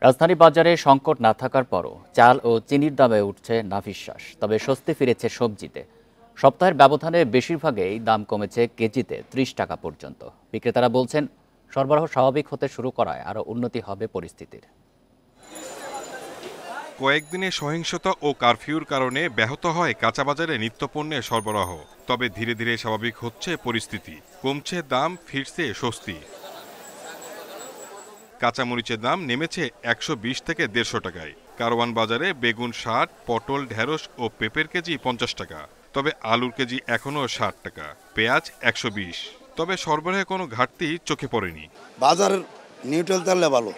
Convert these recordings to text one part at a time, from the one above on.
রাজধানী বাজারে সংকট না থাকার পরও চাল ও চিনির দামে উঠছে নাভিশ্বাস। তবে স্বস্তি ফিরেছে সবজিতে। সপ্তাহের ব্যবধানে বেশিরভাগেই দাম কমেছে কেজিতে ৩০ টাকা পর্যন্ত। বিক্রেতারা বলছেন, সরবরাহ স্বাভাবিক হতে শুরু করায় আরও উন্নতি হবে পরিস্থিতির। কয়েকদিনে সহিংসতা ও কারফিউর কারণে ব্যাহত হয় কাঁচাবাজারে নিত্যপণ্যের সরবরাহ। তবে ধীরে ধীরে স্বাভাবিক হচ্ছে পরিস্থিতি, কমছে দাম, ফিরছে স্বস্তি। কাঁচামরিচের দাম নেমেছে ১২০ থেকে ১৫০ টাকায়। কারওয়ান বাজারে বেগুন ৬০, পটল, ঢেঁড়স ও পেঁপের কেজি ৫০ টাকা। তবে আলুর কেজি এখনও ৬০ টাকা, পেঁয়াজ ১২০। তবে সরবরাহে কোনো ঘাটতি চোখে পড়েনি। বাজার নিউট্রাল তাহলে ভালো,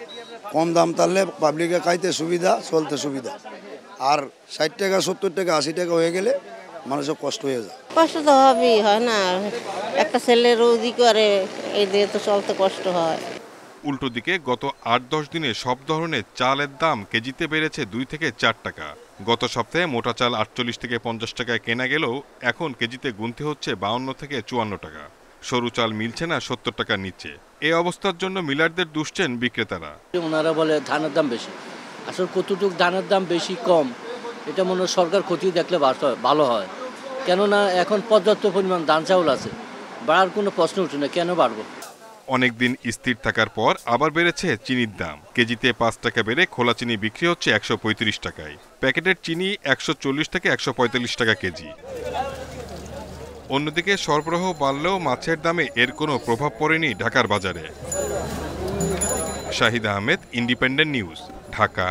কম দাম তাহলে পাবলিকে খাইতে সুবিধা, চলতে সুবিধা। আর ৬০ টাকা, ৭০ টাকা, ৮০ টাকা হয়ে গেলে মানুষের কষ্ট হয়ে যায়। কষ্ট তো হবেই, হয় না? একটা ছেলে রোজি করে, এই দিয়ে তো চলতে কষ্ট হয়। উল্টো দিকে গত ৮-১০ দিনে সব ধরনের চালের দাম কেজিতে বেড়েছে ২ থেকে ৪ টাকা। গত সপ্তাহে মোটা চাল ৪৮ থেকে ৫০ টাকায় কেনা গেলেও এখন কেজিতে গুনতে হচ্ছে ৫২ থেকে ৫৪ টাকা। সরু চাল মিলছে না ৭০ টাকার নিচে। এই অবস্থার জন্য মিলারদের দুষছেন বিক্রেতারা। ওনারা বলে ধানের দাম বেশি, আসলে কতটুকু ধানের দাম বেশি কম এটা মনে হয় সরকার খতিয়ে দেখলে ভালো হয়। কেননা এখন পর্যাপ্ত পরিমাণ ধান চাউল আছে, বাড়ার কোনো প্রশ্ন উঠে না, কেন বাড়বো? অনেকদিন স্থির থাকার পর আবার বেড়েছে চিনির দাম। কেজিতে ৫ টাকা বেড়ে খোলা চিনি বিক্রি হচ্ছে ১৩৫ টাকায়। প্যাকেটের চিনি ১৪০ থেকে ১৪৫ টাকা কেজি। অন্যদিকে সরবরাহ বাড়লেও মাছের দামে এর কোনো প্রভাব পড়েনি ঢাকার বাজারে। Shahid Ahmed, independent news, Dhaka.